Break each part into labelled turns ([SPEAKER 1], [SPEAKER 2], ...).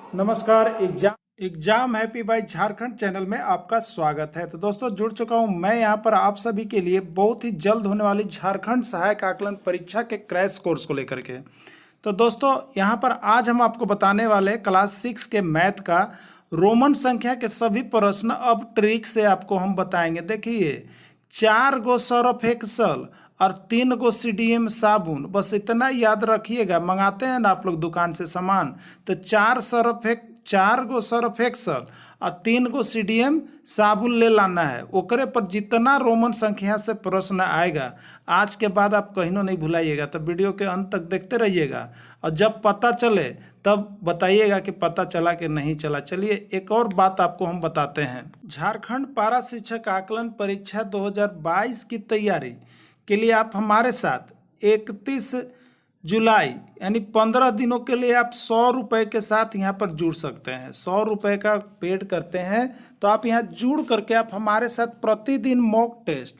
[SPEAKER 1] नमस्कार। Exam happy by Jharkhand channel में आपका स्वागत है। तो दोस्तों जुड़ चुका हूं मैं यहां पर आप सभी के लिए बहुत ही जल्द होने वाली झारखंड सहायक आकलन परीक्षा के क्रैश कोर्स को लेकर के। तो दोस्तों यहां पर आज हम आपको बताने वाले हैं क्लास 6 के मैथ का रोमन संख्या के सभी प्रश्न अब ट्रिक से आपको हम बताएंगे। देखिए 4 गो सर्फ एक्सल और 3 गो सीडीएम साबुन, बस इतना याद रखिएगा। मंगाते हैं ना आप लोग दुकान से सामान, तो 4 गो सर्फ एक्सल और 3 गो सीडीएम साबुन ले लाना है। ओकरे पर जितना रोमन संख्या से प्रश्न आएगा आज के बाद आप कहीं नहीं भुलाइएगा। तो वीडियो के अंत तक देखते रहिएगा और जब पता चले तब बताइएगा कि पता चला कि नहीं चला। चलिए एक और बात आपको हम बताते हैं। झारखंड पारा शिक्षक आकलन परीक्षा 2022 की तैयारी के लिए आप हमारे साथ 31 जुलाई यानी 15 दिनों के लिए आप 100 रुपये के साथ यहाँ पर जुड़ सकते हैं। 100 रुपये का पेड करते हैं तो आप यहाँ जुड़ करके आप हमारे साथ प्रतिदिन मॉक टेस्ट,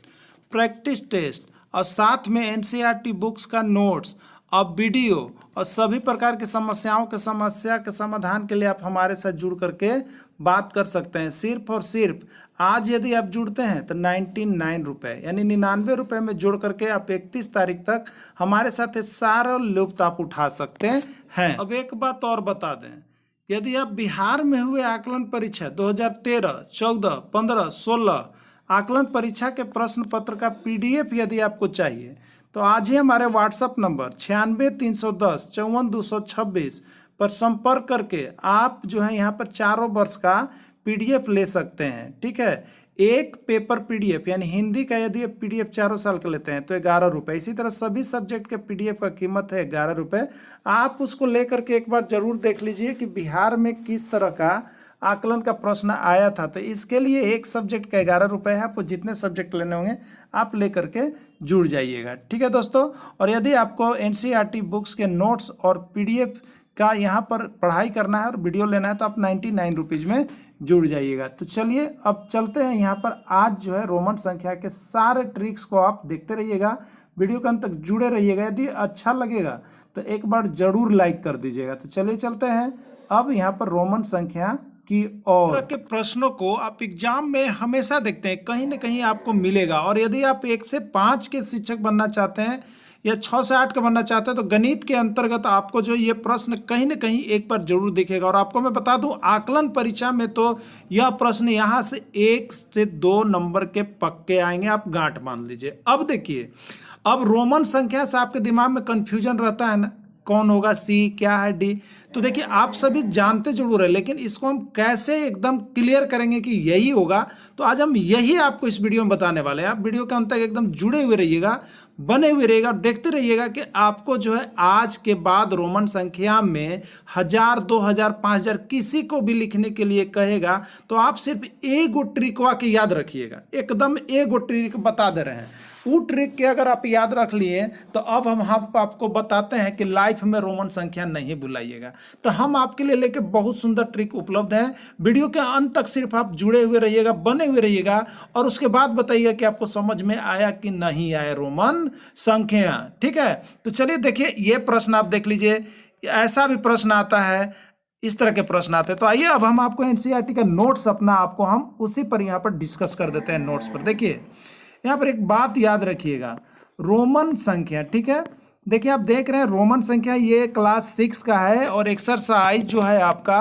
[SPEAKER 1] प्रैक्टिस टेस्ट और साथ में एनसीईआरटी बुक्स का नोट्स और वीडियो और सभी प्रकार की समस्या के समाधान के लिए आप हमारे साथ जुड़ करके बात कर सकते हैं। सिर्फ और सिर्फ आज यदि आप जुड़ते हैं तो 99 रुपये यानी 99 रुपये में जुड़ करके आप 31 तारीख तक हमारे साथ सारा लुत्फ आप उठा सकते हैं। अब एक बात और बता दें, यदि आप बिहार में हुए आकलन परीक्षा 2013, 14, 15, 16 आकलन परीक्षा के प्रश्न पत्र का PDF यदि आपको चाहिए तो आज ही हमारे व्हाट्सएप नंबर 96 310 54 226 पर संपर्क करके आप जो है यहाँ पर चारों वर्ष का PDF ले सकते हैं। ठीक है, एक पेपर PDF यानी हिंदी का यदि आप PDF चारों साल का लेते हैं तो 11 रुपये। इसी तरह सभी सब्जेक्ट के PDF का कीमत है 11 रुपये। आप उसको लेकर के एक बार जरूर देख लीजिए कि बिहार में किस तरह का आकलन का प्रश्न आया था। तो इसके लिए एक सब्जेक्ट का 11 रुपये है। आपको जितने सब्जेक्ट लेने होंगे आप लेकर के जुड़ जाइएगा। ठीक है दोस्तों, और यदि आपको एनसीईआरटी बुक्स के नोट्स और PDF का यहाँ पर पढ़ाई करना है और वीडियो लेना है तो आप 99 रुपीज़ में जुड़ जाइएगा। तो चलिए अब चलते हैं यहाँ पर। आज जो है रोमन संख्या के सारे ट्रिक्स को आप देखते रहिएगा, वीडियो के अंत तक जुड़े रहिएगा। यदि अच्छा लगेगा तो एक बार जरूर लाइक कर दीजिएगा। तो चलिए चलते हैं अब यहाँ पर रोमन संख्या की और के प्रश्नों को आप एग्जाम में हमेशा देखते हैं, कहीं ना कहीं आपको मिलेगा। और यदि आप 1 से 5 के शिक्षक बनना चाहते हैं या 6 से 8 का बनना चाहते हैं तो गणित के अंतर्गत आपको जो ये प्रश्न कहीं ना कहीं एक बार जरूर दिखेगा। और आपको मैं बता दूं आकलन परीक्षा में तो यह प्रश्न यहाँ से 1 से 2 नंबर के पक्के आएंगे, आप गांठ बांध लीजिए। अब देखिए, अब रोमन संख्या से आपके दिमाग में कंफ्यूजन रहता है ना, कौन होगा C, क्या है D। तो देखिए आप सभी जानते जरूर है, लेकिन इसको हम कैसे एकदम क्लियर करेंगे कि यही होगा, तो आज हम यही आपको इस वीडियो में बताने वाले हैं। आप वीडियो के अंत तक एकदम जुड़े हुए रहिएगा, बने हुए रहिएगा और देखते रहिएगा कि आपको जो है आज के बाद रोमन संख्या में 1000, 2000, 5000 किसी को भी लिखने के लिए कहेगा तो आप सिर्फ एक गो ट्रिकवा के याद रखिएगा। एकदम एक गो ट्रिक बता दे रहे हैं, वो ट्रिक के अगर आप याद रख लिए तो अब हम आपको बताते हैं कि लाइफ में रोमन संख्या नहीं भुलाइएगा। तो हम आपके लिए लेके बहुत सुंदर ट्रिक उपलब्ध है। वीडियो के अंत तक सिर्फ आप जुड़े हुए रहिएगा, बने हुए रहिएगा और उसके बाद बताइएगा कि आपको समझ में आया कि नहीं आया रोमन संख्या। ठीक है, तो चलिए देखिए ये प्रश्न आप देख लीजिए। ऐसा भी प्रश्न आता है, इस तरह के प्रश्न आते हैं। तो आइए अब हम आपको एनसीईआरटी का नोट्स अपना आपको हम उसी पर यहाँ पर डिस्कस कर देते हैं। नोट्स पर देखिए यहाँ पर एक बात याद रखिएगा, रोमन संख्या। ठीक है, देखिए आप देख रहे हैं रोमन संख्या ये क्लास 6 का है और एक्सरसाइज जो है आपका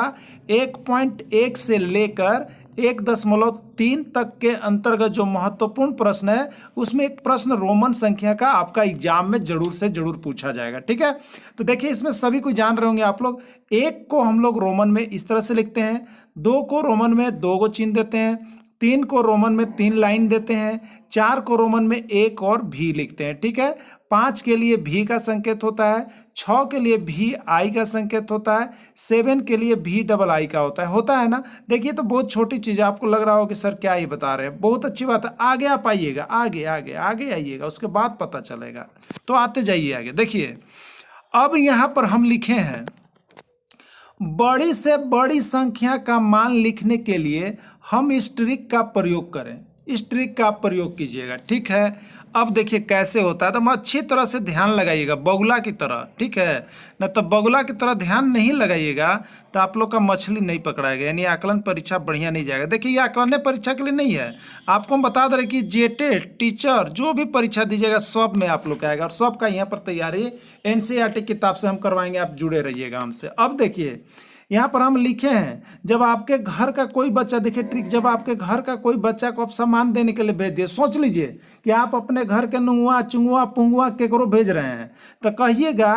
[SPEAKER 1] 1.1 से लेकर 1.3 तक के अंतर्गत जो महत्वपूर्ण प्रश्न है उसमें एक प्रश्न रोमन संख्या का आपका एग्जाम में जरूर से जरूर पूछा जाएगा। ठीक है, तो देखिए इसमें सभी को जान रहे होंगे आप लोग। 1 को हम लोग रोमन में इस तरह से लिखते हैं, 2 को रोमन में 2 को चिन्ह देते हैं, 3 को रोमन में 3 लाइन देते हैं, 4 को रोमन में 1 और भी लिखते हैं। ठीक है, 5 के लिए भी का संकेत होता है, 6 के लिए भी आई का संकेत होता है, 7 के लिए भी डबल आई का होता है ना। देखिए तो बहुत छोटी चीज़ है, आपको लग रहा हो कि सर क्या ही बता रहे हैं, बहुत अच्छी बात है। आगे आप आइएगा, आगे आगे आगे आइएगा, उसके बाद पता चलेगा। तो आते जाइए आगे। देखिए अब यहाँ पर हम लिखे हैं बड़ी से बड़ी संख्या का मान लिखने के लिए हम इस ट्रिक का प्रयोग करें। इस ट्रिक का आप प्रयोग कीजिएगा, ठीक है। अब देखिए कैसे होता है, तो अच्छी तरह से ध्यान लगाइएगा बगुला की तरह, ठीक है ना। तो बगुला की तरह ध्यान नहीं लगाइएगा तो आप लोग का मछली नहीं पकड़ाएगा, यानी आकलन परीक्षा बढ़िया नहीं जाएगा। देखिए ये आकलन परीक्षा के लिए नहीं है, आपको हम बता दे रहे कि जेटेट टीचर जो भी परीक्षा दीजिएगा सब में आप लोग का आएगा, और सब का यहाँ पर तैयारी एनसीईआरटी किताब से हम करवाएंगे, आप जुड़े रहिएगा हमसे। अब देखिए यहाँ पर हम लिखे हैं, जब आपके घर का कोई बच्चा, देखिए ट्रिक, जब आपके घर का कोई बच्चा को आप सामान देने के लिए भेज दिए, सोच लीजिए कि आप अपने घर के नुआ चुंगुआ पुंगुआ केकरो भेज रहे हैं, तो कहिएगा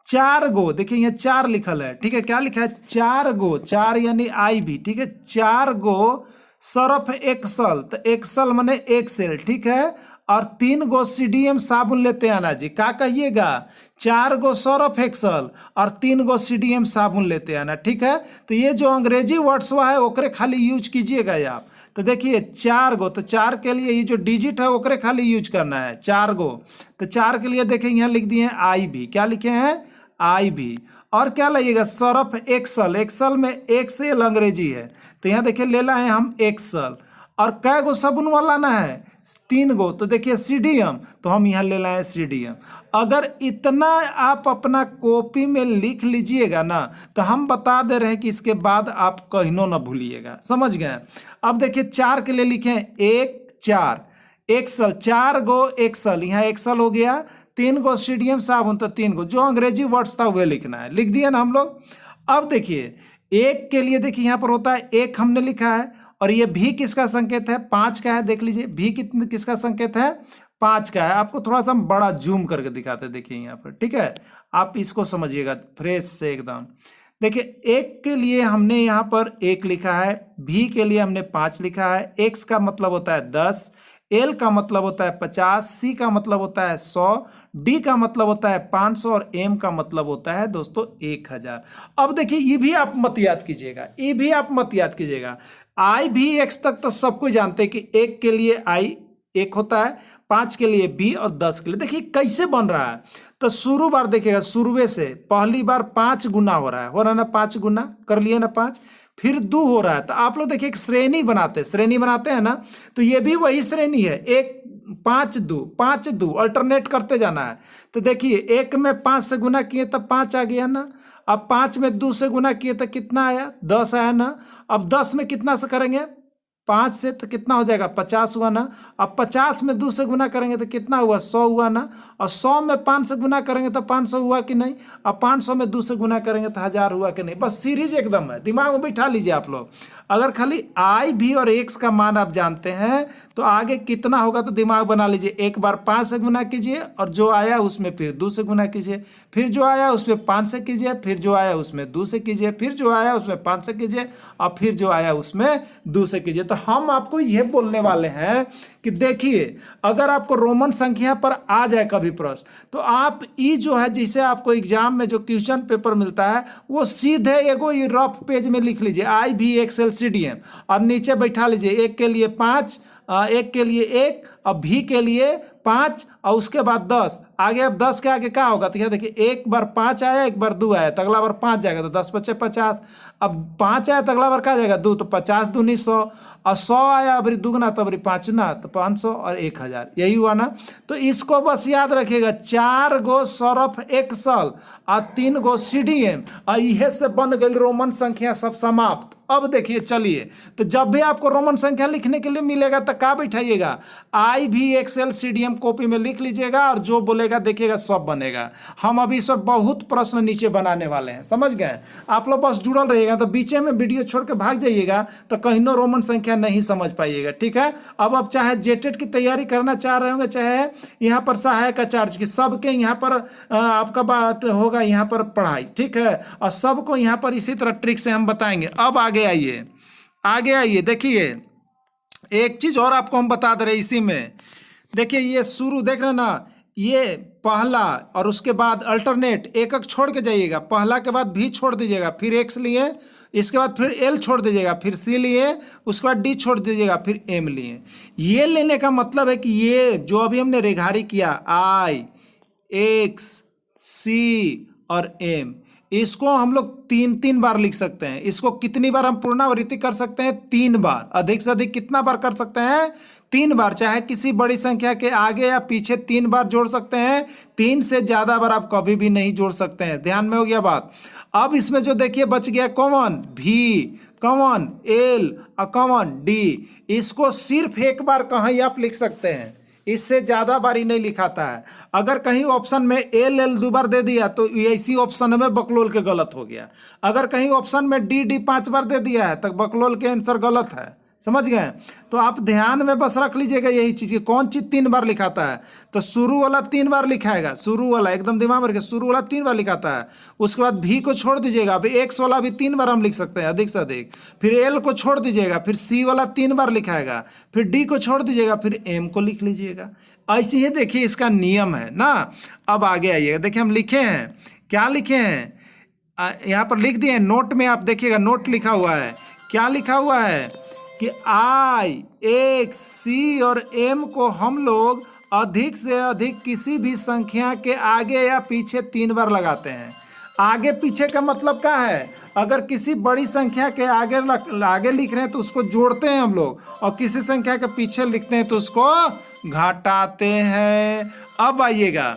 [SPEAKER 1] 4 गो, देखिए यहाँ 4 लिखल है, ठीक है, क्या लिखा है 4 गो, 4 यानी आई भी, ठीक है, 4 गो सर्फ एक्सल, तो एक्सल माने एक्सेल, ठीक है, और 3 गो सीडीएम साबुन लेते आना जी, क्या कहिएगा 4 गो सर्फ एक्सल और 3 गो सीडीएम साबुन लेते आना, ठीक है। तो ये जो अंग्रेजी वर्ड्स हुआ है ओकरे खाली यूज कीजिएगा आप। तो देखिए 4 गो, तो 4 के लिए ये जो डिजिट है ओकरे खाली यूज करना है 4 गो। तो 4 के लिए देखिए यहाँ लिख दिए हैं आई भी, क्या लिखे हैं आई भी, और क्या लाइएगा सर्फ एक्सल, एक्सल में एक्सेल अंग्रेजी है, तो यहाँ देखिए ले लाए हम एक्सल, और कै गो साबुन वाला ना है 3 गो, तो देखिए सीडीएम, तो हम यहाँ ले लाए सीडीएम। अगर इतना आप अपना कॉपी में लिख लीजिएगा ना, तो हम बता दे रहे हैं कि इसके बाद आप कहीं ना भूलिएगा, समझ गए। अब देखिए 4 के लिए लिखे 1 4 एक्सल, 4 गो एक्सल, यहाँ एक्सल हो गया, 3 गो सीडीएम साबुन, तो 3 गो, जो अंग्रेजी वर्ड्स था वह लिखना है, लिख दिया ना हम लोग। अब देखिए 1 के लिए देखिए यहाँ पर होता है 1 हमने लिखा है, और ये भी किसका संकेत है 5 का है, देख लीजिए भी किसका संकेत है 5 का है। आपको थोड़ा सा हम बड़ा जूम करके दिखाते हैं, देखिए यहाँ पर, ठीक है, आप इसको समझिएगा फ्रेश से एकदम। देखिए 1 के लिए हमने यहाँ पर 1 लिखा है, भी के लिए हमने 5 लिखा है, एक्स का मतलब होता है 10, एल का मतलब होता है 50, सी का मतलब होता है 100, डी का मतलब होता है 500, और एम का मतलब होता है दोस्तों 1000। अब देखिए ये भी आप मत याद कीजिएगा, ये भी आप मत याद कीजिएगा, आई भी एक्स तक तो सबको जानते हैं कि 1 के लिए आई 1 होता है, 5 के लिए बी, और 10 के लिए। देखिए कैसे बन रहा है, तो शुरू बार देखिएगा, शुरुए से पहली बार 5 गुना हो रहा है ना, 5 गुना कर लिए ना 5, फिर 2 हो रहा है। तो आप लोग देखिए एक श्रेणी बनाते हैं ना, तो ये भी वही श्रेणी है, 1 5 2 5 2 अल्टरनेट करते जाना है। तो देखिए 1 में 5 से गुना किए तब 5 आ गया ना, अब 5 में 2 से गुना किए तो कितना आया 10 आया ना। अब 10 में कितना से करेंगे 5 से तो कितना हो जाएगा 50 हुआ ना। अब 50 में 2 से गुना करेंगे तो कितना हुआ 100 हुआ ना, और 100 में 5 से गुना करेंगे तो 500 हुआ कि नहीं। अब 500 में 2 से गुना करेंगे तो 1000 हुआ कि नहीं। बस सीरीज एकदम है, दिमाग में बिठा लीजिए आप लोग। अगर खाली आई भी और एक्स का मान आप जानते हैं तो आगे कितना होगा तो दिमाग बना लीजिए। एक बार 5 से गुना कीजिए और जो आया उसमें फिर 2 से गुना कीजिए, फिर जो आया उसमें 5 से कीजिए, फिर जो आया उसमें 2 से कीजिए, फिर जो आया उसमें 5 से कीजिए, और फिर जो आया उसमें 2 से कीजिए। तो हम आपको यह बोलने वाले हैं कि देखिए अगर आपको रोमन संख्या पर आ जाए कभी प्रश्न तो आप ये जो है जिसे आपको एग्जाम में जो क्वेश्चन पेपर मिलता है वो सीधे एगो ये रफ पेज में लिख लीजिए आई भी एक्सएल CDM और नीचे बैठा लीजिए। एक के लिए 5, एक के लिए 1 और भी के लिए 5 और उसके बाद 10। आगे अब 10 के आगे क्या होगा तो क्या देखिए एक बार 5 आया, एक बार 2 आया तो अगला बार 5 जाएगा तो 10 बचे 50। अब 5 आया तो अगला बार क्या जाएगा 2 तो 50 दूनी 100 और 100 आया अबरी दुगना तो अबरी 5 ना तो 500 और 1000। यही हुआ ना। तो इसको बस याद रखिएगा 4 गो सर्फ एक्सल और 3 गो CDM और यह से बन गई रोमन संख्या सब समाप्त। अब देखिए चलिए तो जब भी आपको रोमन संख्या लिखने के लिए मिलेगा तो क्या बैठाइएगा आई भी एक्सएल CDM कॉपी में लिख लीजिएगा और जो बोलेगा देखिएगा सब बनेगा। हम अभी इस पर बहुत प्रश्न नीचे बनाने वाले हैं, समझ गए। आप लोग बस जुड़ल रहिएगा तो बीचे में वीडियो छोड़ के भाग जाइएगा तो कहीं नो रोमन संख्या नहीं समझ पाइएगा, ठीक है। अब आप चाहे जेटेट की तैयारी करना चाह रहे होंगे चाहे यहाँ पर सहायक आचार्य की, सबके यहाँ पर आपका बात होगा यहाँ पर पढ़ाई, ठीक है, और सबको यहाँ पर इसी तरह ट्रिक से हम बताएंगे। अब आगे आइए देखिए एक चीज और आपको हम बता दे रहे इसी में। देखिए ये शुरू देख रहे हैं ना, ये पहला और उसके बाद अल्टरनेट एक एक छोड़ के जाइएगा। पहला के बाद भी छोड़ दीजिएगा, फिर एक्स लिए, इसके बाद फिर एल छोड़ दीजिएगा, फिर सी लिए, उसके बाद डी छोड़ दीजिएगा, फिर एम लिए। ये लेने का मतलब है कि ये जो अभी हमने रेघारी किया आई एक्स सी और एम, इसको हम लोग 3 बार लिख सकते हैं। इसको कितनी बार हम पुनरावृत्ति कर सकते हैं? 3 बार। अधिक से अधिक कितना बार कर सकते हैं? 3 बार। चाहे किसी बड़ी संख्या के आगे या पीछे 3 बार जोड़ सकते हैं। 3 से ज्यादा बार आप कभी भी नहीं जोड़ सकते हैं। ध्यान में हो गया बात। अब इसमें जो देखिए बच गया कॉमन भी, कॉमन एल और कॉमन डी। इसको सिर्फ एक बार कहीं आप लिख सकते हैं, इससे ज्यादा बारी नहीं लिखाता है। अगर कहीं ऑप्शन में एल एल 2 बार दे दिया तो इसी ऑप्शन में बकलोल के गलत हो गया। अगर कहीं ऑप्शन में डी डी 5 बार दे दिया है तो बकलोल के आंसर गलत है। समझ गए? तो आप ध्यान में बस रख लीजिएगा यही चीज, कौन चीज 3 बार लिखाता है। तो शुरू वाला 3 बार लिखाएगा, शुरू वाला एकदम दिमाग में रखिए, शुरू वाला 3 बार लिखाता है। उसके बाद भी को छोड़ दीजिएगा, अभी एक्स वाला भी 3 बार हम लिख सकते हैं अधिक से अधिक। फिर एल को छोड़ दीजिएगा, फिर सी वाला 3 बार लिखाएगा, फिर डी को छोड़ दीजिएगा, फिर एम को लिख लीजिएगा। ऐसे ही देखिए इसका नियम है ना। अब आगे आइएगा, देखिए हम लिखे हैं, क्या लिखे हैं यहाँ पर लिख दिए नोट में। आप देखिएगा नोट लिखा हुआ है, क्या लिखा हुआ है कि आई, एक्स, सी और एम को हम लोग अधिक से अधिक किसी भी संख्या के आगे या पीछे 3 बार लगाते हैं। आगे पीछे का मतलब क्या है? अगर किसी बड़ी संख्या के आगे लिख रहे हैं तो उसको जोड़ते हैं हम लोग, और किसी संख्या के पीछे लिखते हैं तो उसको घटाते हैं। अब आइएगा,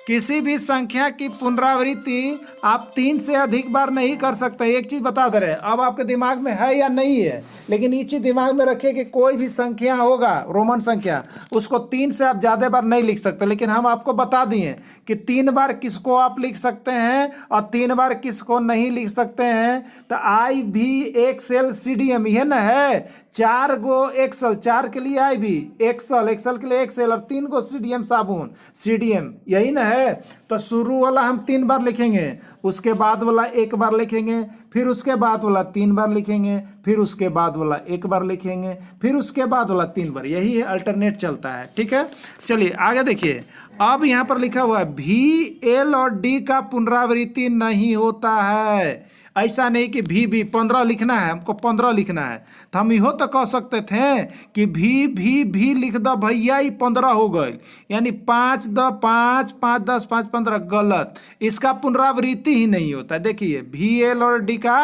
[SPEAKER 1] किसी भी संख्या की पुनरावृत्ति आप 3 से अधिक बार नहीं कर सकते। एक चीज बता दे रहे हैं, अब आपके दिमाग में है या नहीं है, लेकिन ये चीज दिमाग में रखिए कि कोई भी संख्या होगा रोमन संख्या, उसको 3 से आप ज्यादा बार नहीं लिख सकते। लेकिन हम आपको बता दिए कि 3 बार किसको आप लिख सकते हैं और 3 बार किसको नहीं लिख सकते हैं। तो आई भी एक्सएल सी डी एम, यह ना है 4 गो एक्सल, 4 के लिए आई भी एक्सल, एक्सल के लिए एक्सएल, और 3 गो सीडीएम साबुन सीडीएम, यही ना है। तो शुरू वाला हम 3 बार लिखेंगे, उसके बाद वाला 1 बार लिखेंगे, फिर उसके बाद वाला 3 बार लिखेंगे, फिर उसके बाद वाला 1 बार लिखेंगे, फिर उसके बाद वाला 3 बार। यही है, अल्टरनेट चलता है। ठीक है, चलिए आगे देखिए। अब यहाँ पर लिखा हुआ है भी, एल और डी का पुनरावृत्ति नहीं होता है। ऐसा नहीं कि भी 15 लिखना है, हमको 15 लिखना है। तो हम इहो तो कह सकते थे कि भी लिख दो भैया, ही 15 हो गए, यानी 5 द 5, 5 10 5 15, गलत। इसका पुनरावृत्ति ही नहीं होता है। देखिए भी, एल और डी का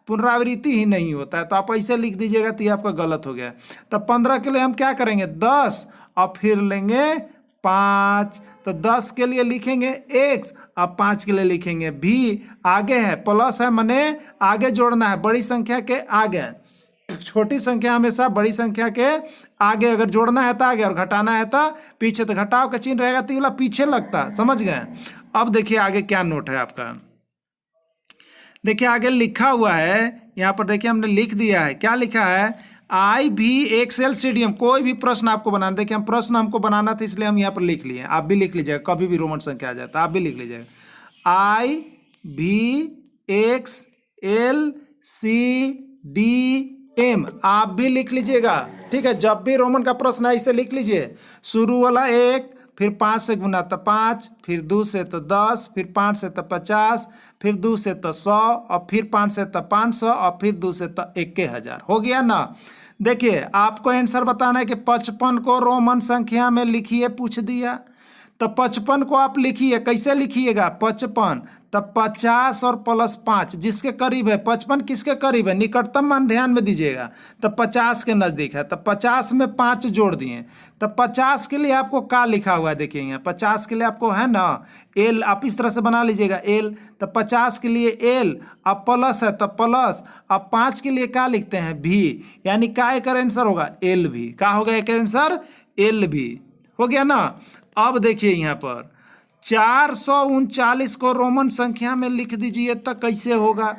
[SPEAKER 1] पुनरावृत्ति ही नहीं होता है, तो आप ऐसे लिख दीजिएगा तो ये आपका गलत हो गया। तो 15 के लिए हम क्या करेंगे? 10 और फिर लेंगे 5। तो 10 के लिए लिखेंगे x, अब 5 के लिए लिखेंगे भी। आगे है प्लस है, माने आगे जोड़ना है, बड़ी संख्या के आगे। छोटी संख्या हमेशा बड़ी संख्या के आगे अगर जोड़ना है तो आगे, और घटाना है तो पीछे। तो घटाव का चिन्ह रहेगा तो ये वाला पीछे लगता। समझ गए? अब देखिए आगे क्या नोट है आपका। देखिए आगे लिखा हुआ है, यहाँ पर देखिए हमने लिख दिया है, क्या लिखा है? आई भी एक्सएल सीडीएम। कोई भी प्रश्न आपको बनाना, देखिए हम प्रश्न हमको बनाना था इसलिए हम यहाँ पर लिख लिए। आप भी लिख लीजिएगा, कभी भी रोमन संख्या आ जाए तो आप भी लिख लीजिएगा। आई भी X L C D M, आप भी लिख लीजिएगा। ठीक है, जब भी रोमन का प्रश्न है इसे लिख लीजिए। शुरू वाला 1, फिर 5 से गुना तो 5, फिर 2 से तो 10, फिर 5 से तो 50, फिर 2 से तो 100, और फिर 5 से तो 500, और फिर 2 से तो 1000। हो गया ना? देखिए आपको आंसर बताना है कि 55 को रोमन संख्या में लिखिए, पूछ दिया। तो 55 को आप लिखिए, कैसे लिखिएगा? 55 तब 50 और प्लस 5 जिसके करीब है। 55 किसके करीब है? निकटतम मान ध्यान में दीजिएगा, तो 50 के नज़दीक है। तो 50 में 5 जोड़ दिए, तो 50 के लिए आपको क्या लिखा हुआ है? देखिए यहाँ 50 के लिए आपको है ना एल, आप इस तरह से बना लीजिएगा एल। तो 50 के लिए एल, अब प्लस है तो प्लस, अब 5 के लिए क्या लिखते हैं? भी, यानी क्या एक आंसर होगा? एल भी। क्या होगा एक आंसर? एल भी। हो गया ना? अब देखिए यहाँ पर 439 को रोमन संख्या में लिख दीजिए तो कैसे होगा?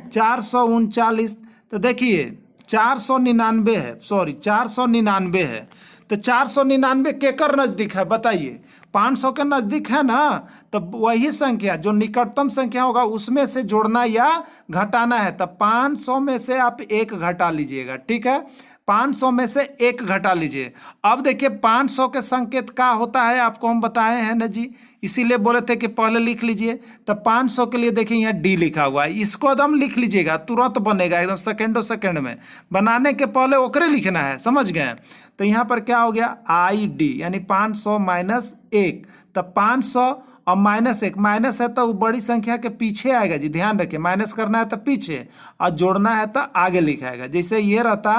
[SPEAKER 1] 439, तो देखिए 499 है, सॉरी 499 है। तो 499 केकर नज़दीक है बताइए? 500 के नज़दीक है ना। तो वही संख्या जो निकटतम संख्या होगा उसमें से जोड़ना या घटाना है। तो 500 में से आप 1 घटा लीजिएगा। ठीक है, 500 में से 1 घटा लीजिए। अब देखिए 500 के संकेत का होता है आपको हम बताए हैं ना जी, इसीलिए बोले थे कि पहले लिख लीजिए। तो 500 के लिए देखिए यहाँ डी लिखा हुआ है, इसको एकदम लिख लीजिएगा, तुरंत बनेगा एकदम सेकेंड में। बनाने के पहले ओकरे लिखना है, समझ गए? तो यहाँ पर क्या हो गया? आई डी, यानी 500 माइनस 1। तो 500 और -1, माइनस है तो वो बड़ी संख्या के पीछे आएगा जी, ध्यान रखिए, माइनस करना है तो पीछे और जोड़ना है तो आगे लिखाएगा। जैसे ये रहता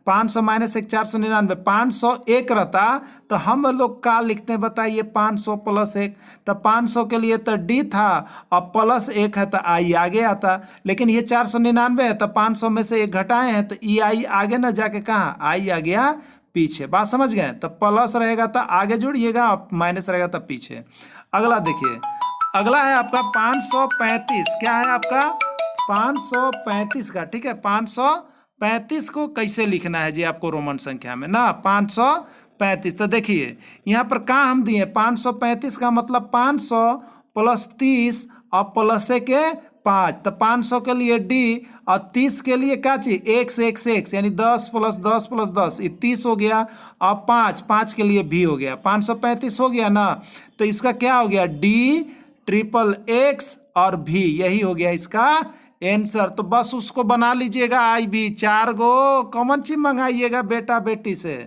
[SPEAKER 1] 500 - 1 499, 501 रहता तो हम लोग क्या लिखते हैं बताइए, 500 + 1, तो 500 के लिए तो डी था और +1 है तो आई आगे आता, लेकिन ये 499 है तो 500 में से 1 घटाए हैं तो ई आई आगे ना जाके कहाँ, आई आ गया पीछे। बात समझ गए? तो प्लस रहेगा तो आगे जोड़िएगा, माइनस रहेगा तो पीछे। अगला देखिए, अगला है आपका 535। क्या है आपका 535 का, ठीक है। 535 को कैसे लिखना है जी आपको रोमन संख्या में ना, 535। तो देखिए यहाँ पर कहाँ हम दिए 535 का मतलब 500 + 30 और +1 के 5, तो 500 के लिए डी और 30 के लिए क्या चीज, 1 से 1 से 1, यानी 10 + 10 + 10, ये 30 हो गया और 5 के लिए भी हो गया, 535 हो गया ना। तो इसका क्या हो गया, डी ट्रिपल एक्स और भी, यही हो गया इसका आंसर। तो बस उसको बना लीजिएगा, आई भी 4 गो कॉमन चीज मंगाइएगा बेटा बेटी से,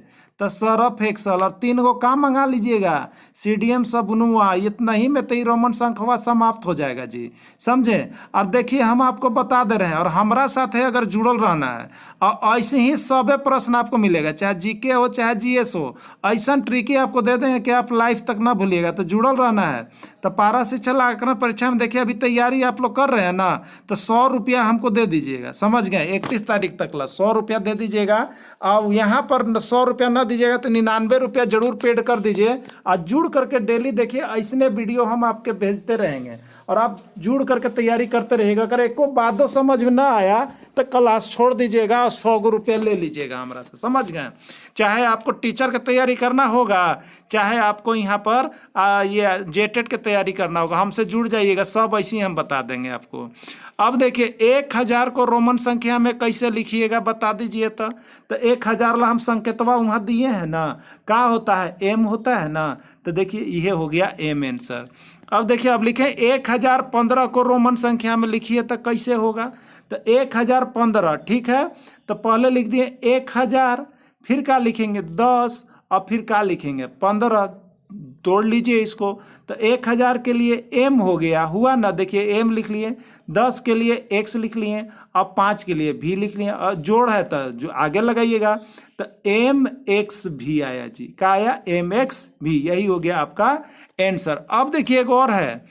[SPEAKER 1] तो सर्फ एक्सल, और 3 गो काम मंगा लीजिएगा, सीडीएम सबनुआ। इतना ही में तो रोमन संख्या समाप्त हो जाएगा जी, समझे। और देखिए हम आपको बता दे रहे हैं, और हमारा साथ है अगर जुड़ल रहना है, और ऐसे ही सबे प्रश्न आपको मिलेगा, चाहे जीके हो चाहे जीएस हो, ऐसा ट्रिकी आपको दे देंगे कि आप लाइफ तक ना भूलिएगा। तो जुड़ल रहना है। तो पारा शिक्षा आकलन परीक्षा में देखिए अभी तैयारी आप लोग कर रहे हैं ना, तो 100 रुपया हमको दे दीजिएगा, समझ गए। 31 तारीख तक ला 100 रुपया दे दीजिएगा। और यहाँ पर 100 रुपया ना दीजिएगा तो 99 रुपया जरूर पेड कर दीजिए। और जुड़ करके डेली देखिए ऐसने वीडियो हम आपके भेजते रहेंगे, और आप जुड़ करके तैयारी करते रहिएगा। अगर एको बातों समझ में ना आया तो क्लास छोड़ दीजिएगा और 100 रुपया ले लीजिएगा हमारा से, समझ गए। चाहे आपको टीचर की तैयारी करना होगा, चाहे आपको यहाँ पर ये जेटेट की तैयारी करना होगा, हमसे जुड़ जाइएगा, सब ऐसे ही हम बता देंगे आपको। अब देखिए 1000 को रोमन संख्या में कैसे लिखिएगा बता दीजिए। तो 1000 ला हम संकेतवा वहाँ दिए हैं ना, क्या होता है, एम होता है ना। तो देखिए ये हो गया एम आंसर। अब देखिए अब लिखें 1015 को रोमन संख्या में लिखिए तो कैसे होगा। तो 1015, ठीक है। तो पहले लिख दिए 1000, फिर क्या लिखेंगे 10, और फिर क्या लिखेंगे 15, तोड़ लीजिए इसको। तो 1000 के लिए एम हो गया, हुआ ना, देखिए एम लिख लिए, 10 के लिए एक्स लिख लिए, और 5 के लिए भी लिख लिए, और जोड़ है तो जो आगे लगाइएगा। तो एम एक्स भी आया जी, क्या आया, एम एक्स भी, यही हो गया आपका आंसर। अब देखिए एक और है,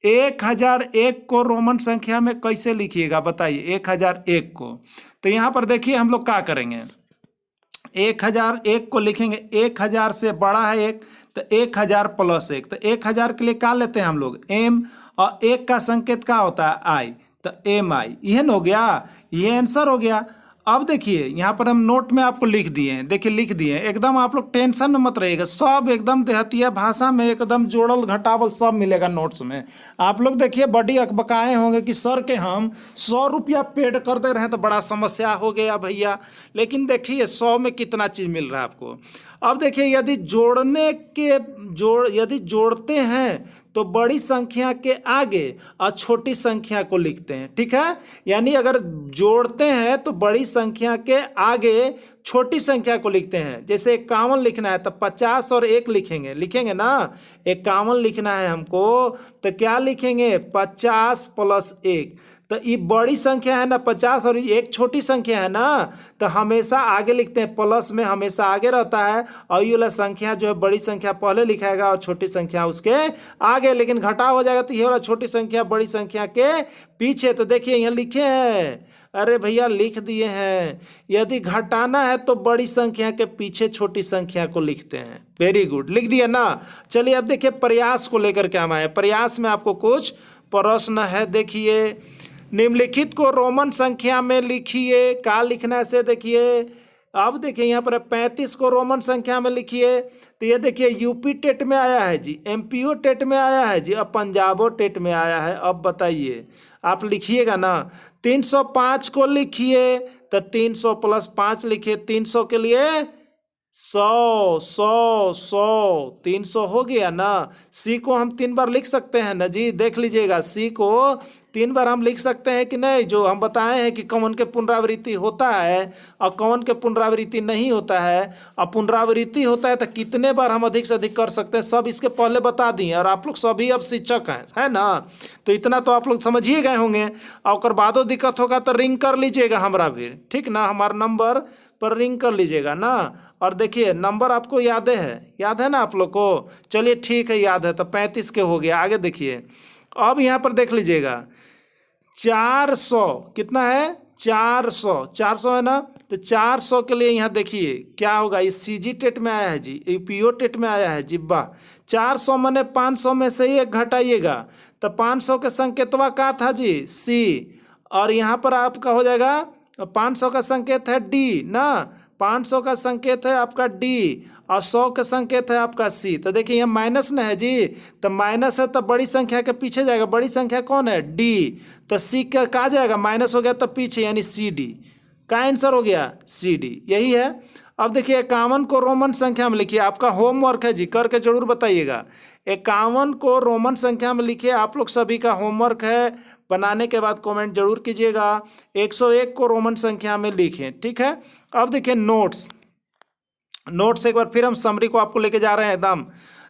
[SPEAKER 1] 1001 को रोमन संख्या में कैसे लिखिएगा बताइए, 1001 को। तो यहाँ पर देखिए हम लोग क्या करेंगे, 1001 को लिखेंगे, 1000 से बड़ा है 1, तो 1000 + 1। तो 1000 के लिए क्या लेते हैं हम लोग, एम, और 1 का संकेत क्या होता है, आई, तो एम आई, यह हो गया, ये आंसर हो गया। अब देखिए यहाँ पर हम नोट में आपको लिख दिए हैं, देखिए लिख दिए हैं, एकदम आप लोग टेंशन में मत रहिएगा, सब एकदम देहतिया भाषा में एकदम जोड़ल घटावल सब मिलेगा नोट्स में। आप लोग देखिए बड़ी अकबकाए होंगे कि सर के हम 100 रुपया पेड कर दे रहे हैं तो बड़ा समस्या हो गया भैया, लेकिन देखिए 100 में कितना चीज़ मिल रहा है आपको। अब देखिए यदि जोड़ते हैं तो बड़ी संख्या के आगे और छोटी संख्या को लिखते हैं, ठीक है। यानी अगर जोड़ते हैं तो बड़ी संख्या के आगे छोटी संख्या को लिखते हैं। जैसे 51 लिखना है तो 50 और 1 लिखेंगे ना, 51 लिखना है हमको तो क्या लिखेंगे, 50 + 1। तो ये बड़ी संख्या है ना 50, और एक छोटी संख्या है ना, तो हमेशा आगे लिखते हैं, प्लस में हमेशा आगे रहता है, और ये वाला संख्या जो है बड़ी संख्या पहले लिखाएगा और छोटी संख्या उसके आगे, लेकिन घटा हो जाएगा तो ये वाला छोटी संख्या बड़ी संख्या के पीछे। तो देखिए यहाँ लिखे हैं, अरे भैया लिख दिए हैं, यदि घटाना है तो बड़ी संख्या के पीछे छोटी संख्या को लिखते हैं। वेरी गुड, लिख दिया ना। चलिए अब देखिए प्रयास को लेकर के हम आए, प्रयास में आपको कुछ प्रश्न है। देखिए निम्नलिखित को रोमन संख्या में लिखिए, क्या लिखना है से देखिए। अब देखिए यहाँ पर 35 को रोमन संख्या में लिखिए। तो ये देखिए यूपी टेट में आया है जी, एमपीओ टेट में आया है जी, अब पंजाबो टेट में आया है। अब बताइए आप लिखिएगा ना, 305 को लिखिए, तो 300 + 5 लिखिए, 300 के लिए 100 100 100, 300 हो गया ना। सी को हम 3 बार लिख सकते हैं ना जी, देख लीजिएगा, सी को 3 बार हम लिख सकते हैं कि नहीं, जो हम बताए हैं कि कौन के पुनरावृत्ति होता है और कौन के पुनरावृत्ति नहीं होता है, और पुनरावृत्ति होता है तो कितने बार हम अधिक से अधिक कर सकते हैं, सब इसके पहले बता दिए। और आप लोग सभी अब शिक्षक हैं, है ना, तो इतना तो आप लोग समझ ही गए होंगे। और बादो दिक्कत होगा तो रिंग कर लीजिएगा हमरा भी, ठीक ना, हमारा नंबर पर रिंग कर लीजिएगा ना। और देखिए नंबर आपको याद है ना आप लोग को, चलिए ठीक है, याद है, तो 35 के हो गया। आगे देखिए, अब यहाँ पर देख लीजिएगा 400 कितना है, 400 है ना, तो 400 के लिए यहाँ देखिए क्या होगा, ये सीजी टेट में आया है जी, यूपीओ टेट में आया है जी, वाह। 400 मैंने 500 में से ही एक घटाइएगा, तो 500 के संकेतवा का था जी, सी, और यहाँ पर आपका हो जाएगा 500 का संकेत है डी ना, 500 का संकेत है आपका डी, और 100 का संकेत है आपका सी। तो देखिए यहाँ माइनस न है जी, तो माइनस है तो बड़ी संख्या के पीछे जाएगा, बड़ी संख्या कौन है, डी, तो सी का कहा जाएगा, माइनस हो गया तो पीछे, यानी सी डी का आंसर हो गया, सी डी, यही है। अब देखिए 51 को रोमन संख्या में लिखिए, आपका होमवर्क है जी, करके जरूर बताइएगा। 51 को रोमन संख्या में लिखिए, आप लोग सभी का होमवर्क है, बनाने के बाद कमेंट जरूर कीजिएगा। 101 को रोमन संख्या में लिखें, ठीक है। अब देखिए नोट्स एक बार फिर हम समरी को आपको लेके जा रहे हैं एकदम।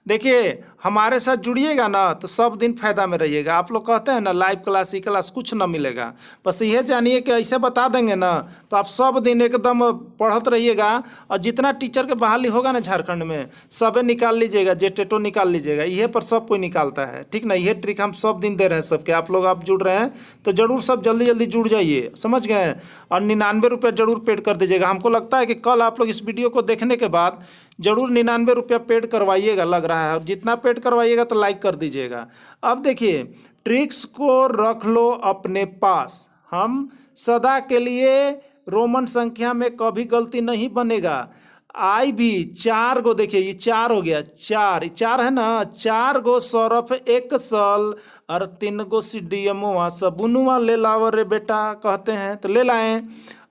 [SPEAKER 1] देखिए हमारे साथ जुड़िएगा ना तो सब दिन फायदा में रहिएगा। आप लोग कहते हैं ना लाइव क्लास, ई क्लास कुछ ना मिलेगा, बस यह जानिए कि ऐसे बता देंगे ना तो आप सब दिन एकदम पढ़ते रहिएगा। और जितना टीचर के बहाली होगा ना झारखंड में, सबे निकाल लीजिएगा, जेटेटो निकाल लीजिएगा, यह पर सब कोई निकालता है, ठीक ना। यह ट्रिक हम सब दिन दे रहे हैं सबके, आप लोग आप जुड़ रहे हैं तो जरूर सब जल्दी जल्दी जुड़ जाइए, समझ गए। और 99 रुपया जरूर पेड कर दीजिएगा। हमको लगता है कि कल आप लोग इस वीडियो को देखने के बाद जरूर 99 रुपया पेड करवाइएगा, लग रहा है, और जितना पेड करवाइएगा तो लाइक कर दीजिएगा। अब देखिए ट्रिक्स को रख लो अपने पास, हम सदा के लिए रोमन संख्या में कभी गलती नहीं बनेगा। आई भी 4 गो, देखिए ये 4 हो गया, 4 है ना, 4 गो सरफ एक सल और 3 गो सीडीएमओ सबुनुआ ले लाओ रे बेटा कहते हैं, तो ले लाएं।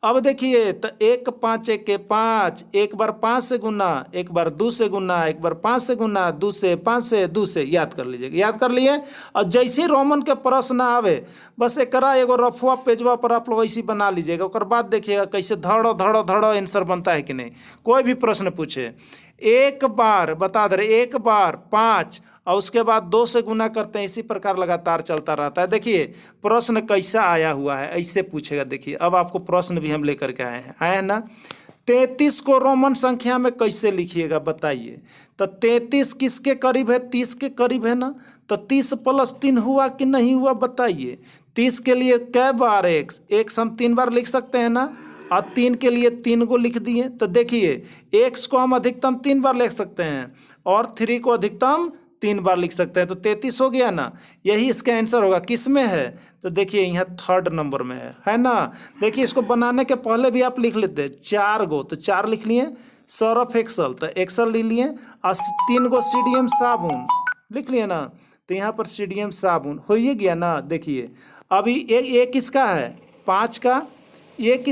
[SPEAKER 1] अब देखिए तो 1 5 1 के 5, एक बार 5 से गुना, एक बार 2 से गुना, एक बार 5 से गुना, 2 से 5 से 2 से, याद कर लीजिएगा, याद कर लिए। और जैसे रोमन के प्रश्न आवे बस एकरा एगो रफुआ पेजवा पर आप लोग ऐसी बना लीजिएगा। और बाद देखिएगा कैसे धड़ो धड़ो धड़ो आंसर बनता है कि नहीं। कोई भी प्रश्न पूछे, एक बार बता दे, एक बार 5 और उसके बाद 2 से गुना करते हैं, इसी प्रकार लगातार चलता रहता है। देखिए प्रश्न कैसा आया हुआ है, ऐसे पूछेगा। देखिए अब आपको प्रश्न भी हम लेकर के आए हैं ना। 33 को रोमन संख्या में कैसे लिखिएगा बताइए। तो 33 किसके करीब है, 30 के करीब है ना, तो 30 + 3 हुआ कि नहीं हुआ बताइए। 30 के लिए कै बार x हम 3 बार लिख सकते हैं ना, और 3 के लिए 3 को लिख दिए। तो देखिए x को हम अधिकतम 3 बार लिख सकते हैं और 3 को अधिकतम 3 बार लिख सकते हैं, तो 33 हो गया ना। यही इसका आंसर होगा। किस में है, तो देखिए यहाँ 3rd नंबर में है ना। देखिए इसको बनाने के पहले भी आप लिख लेते 4 गो, तो 4 लिख लिए, सरफ एक्सल तो एक्सल लिख लिए, और 3 गो सीडीएम साबुन लिख लिए ना, तो यहाँ पर सीडीएम साबुन हो ही गया ना। देखिए अभी एक किसका है, 5 का, एक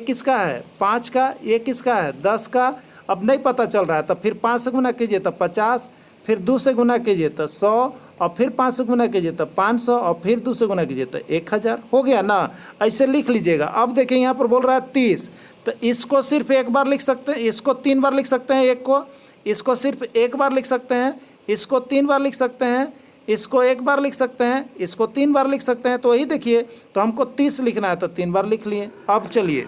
[SPEAKER 1] किसका है, 5 का, एक किसका है, 10 का। अब नहीं पता चल रहा है तो फिर 5 से गुना कीजिए तो 50, फिर 2 से गुना कीजिए तो 100, और फिर 5 से गुना कीजिए तो 500, और फिर 2 से गुना कीजिए तो 1000 हो गया ना। ऐसे लिख लीजिएगा। अब देखिए यहाँ पर बोल रहा है 30, तो इसको सिर्फ एक बार लिख सकते हैं, इसको 3 बार लिख सकते हैं, एक को, इसको सिर्फ एक बार लिख सकते हैं, इसको 3 बार लिख सकते हैं, इसको एक बार लिख सकते हैं, इसको 3 बार लिख सकते हैं। तो वही देखिए, तो हमको 30 लिखना है तो 3 बार लिख लिए। अब चलिए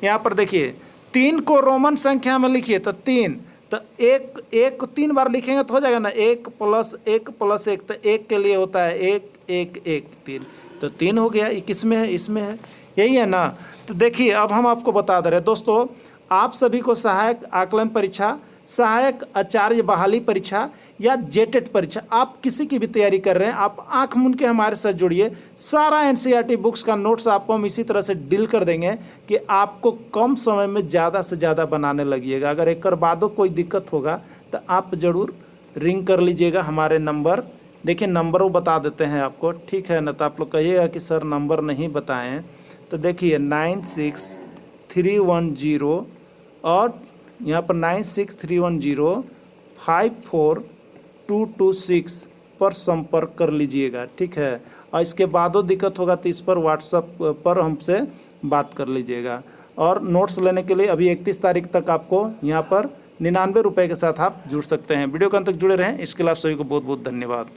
[SPEAKER 1] यहाँ पर देखिए 3 को रोमन संख्या में लिखिए, तो 3, तो एक 3 बार लिखेंगे तो हो जाएगा ना, 1 + 1 + 1, तो 1 के लिए होता है 1 1 1 3, तो 3 हो गया। ये किस में है, इसमें है, यही है ना। तो देखिए अब हम आपको बता दे रहे हैं दोस्तों, आप सभी को सहायक आकलन परीक्षा, सहायक आचार्य बहाली परीक्षा या जेटेट परीक्षा, आप किसी की भी तैयारी कर रहे हैं, आप आंख मूंद के हमारे साथ जुड़िए। सारा एनसीईआरटी बुक्स का नोट्स आपको हम इसी तरह से डील कर देंगे कि आपको कम समय में ज़्यादा से ज़्यादा बनाने लगिएगा। अगर एक बादो कोई दिक्कत होगा तो आप ज़रूर रिंग कर लीजिएगा हमारे नंबर। देखिए नंबर वो बता देते हैं आपको, ठीक है ना। तो आप लोग कहिएगा कि सर नंबर नहीं बताएँ, तो देखिए 96310 और यहाँ पर 96310 54226 पर संपर्क कर लीजिएगा, ठीक है। और इसके बादो दिक्कत होगा तो इस पर व्हाट्सएप पर हमसे बात कर लीजिएगा। और नोट्स लेने के लिए अभी 31 तारीख तक आपको यहाँ पर 99 रुपये के साथ आप जुड़ सकते हैं। वीडियो के अंत तक जुड़े रहें, इसके लिए आप सभी को बहुत बहुत धन्यवाद।